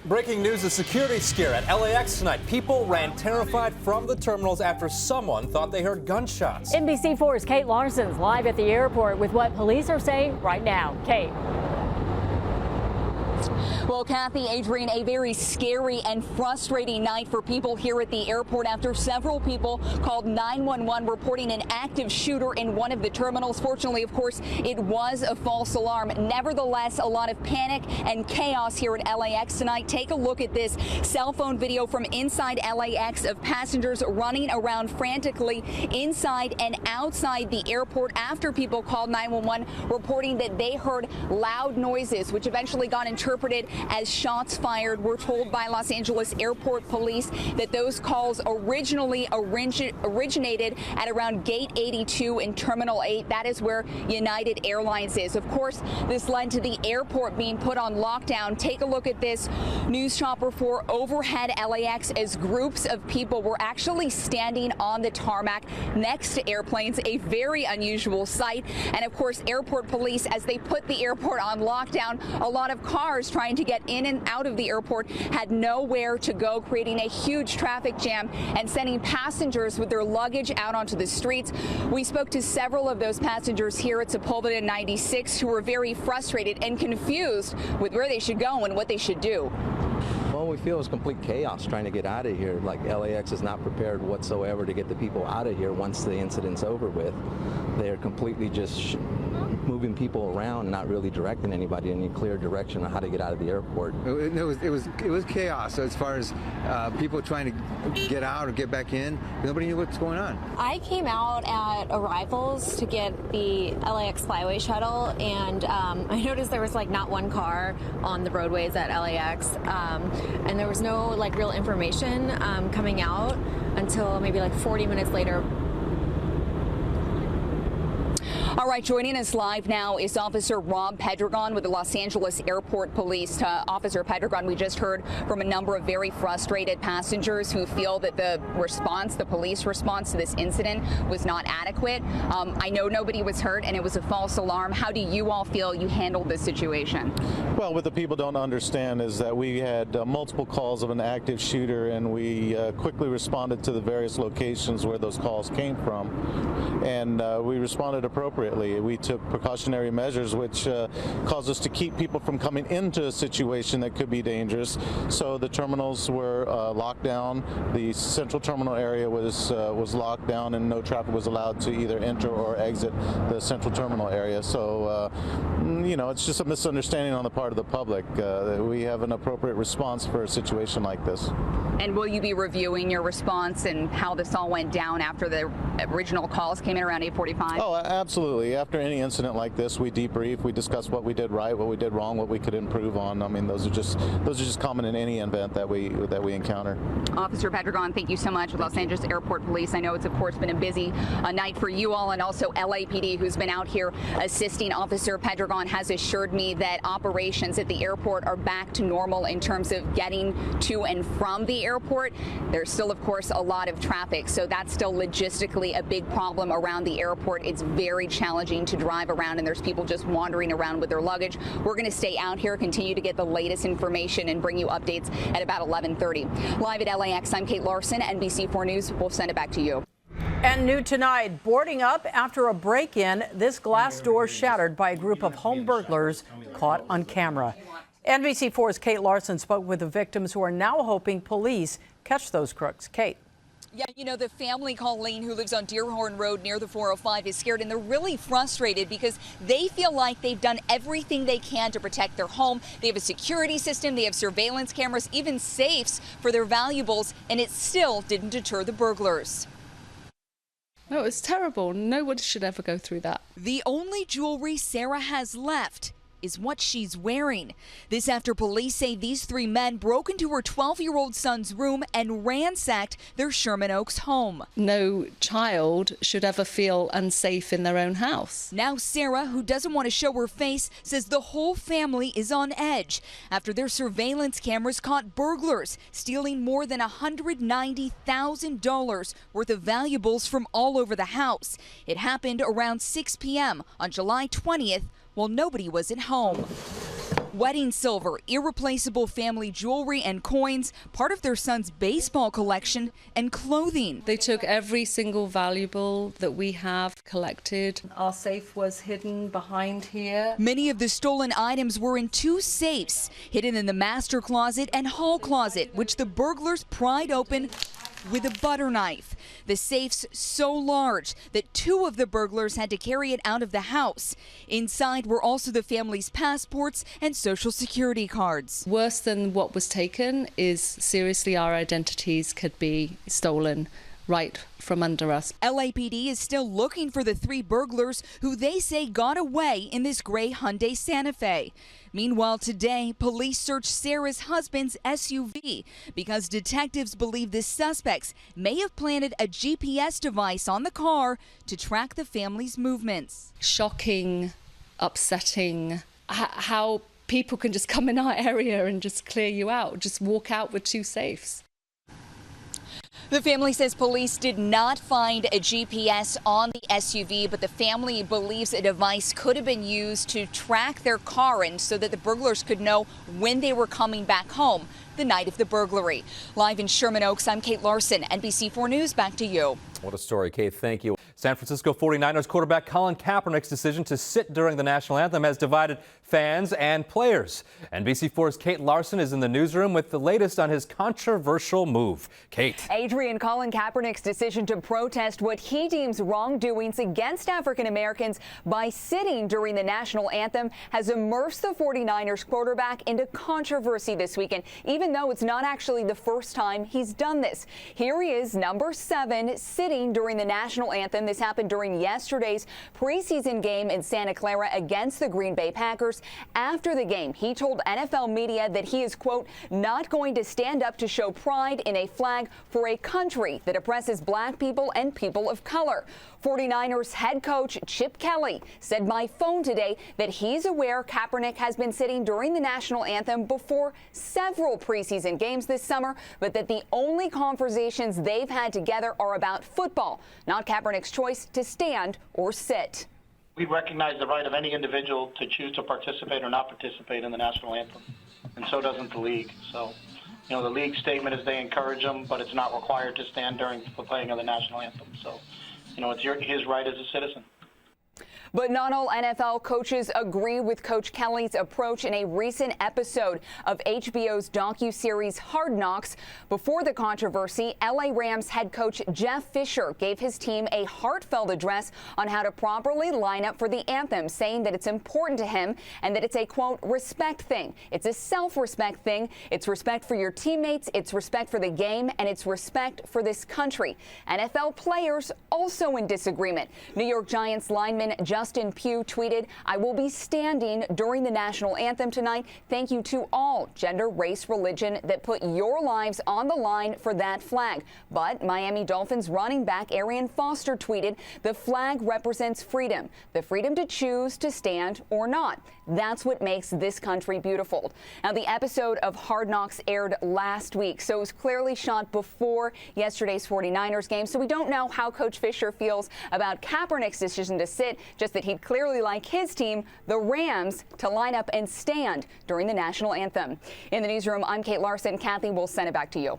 Breaking news, a security scare at LAX tonight. People ran terrified from the terminals after someone thought they heard gunshots. NBC4's Kate Larsen's live at the airport with what police are saying right now. Kate. Well, Kathy, Adrian, a very scary and frustrating night for people here at the airport after several people called 911 reporting an active shooter in one of the terminals. Fortunately, of course, it was a false alarm. Nevertheless, a lot of panic and chaos here at LAX tonight. Take a look at this cell phone video from inside LAX of passengers running around frantically inside and outside the airport after people called 911 reporting that they heard loud noises, which eventually got interpreted as shots fired. We're told by Los Angeles Airport Police that those calls originally originated at around Gate 82 in Terminal 8. That is where United Airlines is. Of course, this led to the airport being put on lockdown. Take a look at this news chopper for overhead LAX as groups of people were actually standing on the tarmac next to airplanes, a very unusual sight. And of course, airport police, as they put the airport on lockdown, a lot of cars trying to get in and out of the airport had nowhere to go, creating a huge traffic jam and sending passengers with their luggage out onto the streets. We spoke to several of those passengers here at Sepulveda 96 who were very frustrated and confused with where they should go and what they should do. Well, we feel it's complete chaos trying to get out of here. Like, LAX is not prepared whatsoever to get the people out of here once the incident's over with. They're completely just moving people around, not really directing anybody in any clear direction on how to get out of the airport. It was chaos. So as far as people trying to get out or get back in, nobody knew what's going on. I came out at arrivals to get the LAX Flyway shuttle, and I noticed there was like not one car on the roadways at LAX, and there was no like real information coming out until maybe like 40 minutes later. All right, joining us live now is Officer Rob Pedregon with the Los Angeles Airport Police. Officer Pedregon, we just heard from a number of very frustrated passengers who feel that the police response to this incident was not adequate. I know nobody was hurt and it was a false alarm. How do you all feel you handled this situation? Well, what the people don't understand is that we had multiple calls of an active shooter, and we quickly responded to the various locations where those calls came from, and we responded appropriately. We took precautionary measures which caused us to keep people from coming into a situation that could be dangerous. So the terminals were locked down. The central terminal area was locked down, and no traffic was allowed to either enter or exit the central terminal area. So you know, it's just a misunderstanding on the part of the public. We have an appropriate response for a situation like this. And will you be reviewing your response and how this all went down after the original calls came in around 8:45? Oh, absolutely. After any incident like this, we debrief, we discuss what we did right, what we did wrong, what we could improve on. I mean, those are just common in any event that we encounter. Officer Pedregon, thank you so much with Los Angeles Airport Police. I know it's of course been a busy night for you all, and also LAPD, who's been out here assisting. Officer Pedregon has assured me that operations at the airport are back to normal in terms of getting to and from the airport. There's still, of course, a lot of traffic, so that's still logistically a big problem around the airport. It's very challenging to drive around, and there's people just wandering around with their luggage. We're going to stay out here, continue to get the latest information, and bring you updates at about 11:30. Live at LAX, I'm Kate Larsen, NBC4 News. We'll send it back to you. And new tonight, boarding up after a break-in, this glass door shattered by a group of home burglars caught on camera. NBC4's Kate Larsen spoke with the victims who are now hoping police catch those crooks. Kate. Yeah, you know, the family, Colleen, who lives on Deerhorn Road near the 405, is scared, and they're really frustrated because they feel like they've done everything they can to protect their home. They have a security system, they have surveillance cameras, even safes for their valuables, and it still didn't deter the burglars. No, it's terrible. Nobody should ever go through that. The only jewelry Sarah has left is what she's wearing. This after police say these three men broke into her 12-year-old son's room and ransacked their Sherman Oaks home. No child should ever feel unsafe in their own house. Now Sarah, who doesn't want to show her face, says the whole family is on edge after their surveillance cameras caught burglars stealing more than $190,000 worth of valuables from all over the house. It happened around 6 p.m. on July 20th while nobody was at home. Wedding silver, irreplaceable family jewelry and coins, part of their son's baseball collection, and clothing. They took every single valuable that we have collected. Our safe was hidden behind here. Many of the stolen items were in 2 safes, hidden in the master closet and hall closet, which the burglars pried open with a butter knife. The safes so large that 2 of the burglars had to carry it out of the house. Inside were also the family's passports and social security cards. Worse than what was taken is seriously our identities could be stolen right from under us. LAPD is still looking for the 3 burglars who they say got away in this gray Hyundai Santa Fe. Meanwhile, today, police searched Sarah's husband's SUV because detectives believe the suspects may have planted a GPS device on the car to track the family's movements. Shocking, upsetting, how people can just come in our area and just clear you out, just walk out with 2 safes. The family says police did not find a GPS on the SUV, but the family believes a device could have been used to track their car in so that the burglars could know when they were coming back home the night of the burglary. Live in Sherman Oaks, I'm Kate Larsen, NBC4 News. Back to you. What a story, Kate. Thank you. San Francisco 49ers quarterback Colin Kaepernick's decision to sit during the national anthem has divided fans and players. NBC4's Kate Larsen is in the newsroom with the latest on his controversial move. Kate. Adrian, Colin Kaepernick's decision to protest what he deems wrongdoings against African Americans by sitting during the national anthem has immersed the 49ers quarterback into controversy this weekend, even though it's not actually the first time he's done this. Here he is, number 7, sitting during the national anthem. This happened during yesterday's preseason game in Santa Clara against the Green Bay Packers. After the game, he told NFL media that he is, quote, not going to stand up to show pride in a flag for a country that oppresses black people and people of color. 49ers head coach Chip Kelly said by phone today that he's aware Kaepernick has been sitting during the national anthem before several preseason games this summer, but that the only conversations they've had together are about football, not Kaepernick's choice to stand or sit. We recognize the right of any individual to choose to participate or not participate in the national anthem, and so doesn't the league. So, you know, the league statement is they encourage them, but it's not required to stand during the playing of the national anthem. So, you know, it's his right as a citizen. But not all NFL coaches agree with Coach Kelly's approach in a recent episode of HBO's docuseries Hard Knocks. Before the controversy, LA Rams head coach Jeff Fisher gave his team a heartfelt address on how to properly line up for the anthem, saying that it's important to him and that it's a, quote, respect thing. It's a self-respect thing. It's respect for your teammates. It's respect for the game, and it's respect for this country. NFL players also in disagreement. New York Giants lineman Justin Pugh tweeted, I will be standing during the national anthem tonight. Thank you to all, gender, race, religion, that put your lives on the line for that flag. But Miami Dolphins running back Arian Foster tweeted, the flag represents freedom, the freedom to choose to stand or not. That's what makes this country beautiful. Now, the episode of Hard Knocks aired last week, so it was clearly shot before yesterday's 49ers game. So we don't know how Coach Fisher feels about Kaepernick's decision to sit, just that he'd clearly like his team, the Rams, to line up and stand during the national anthem. In the newsroom, I'm Kate Larsen. Kathy, we'll send it back to you.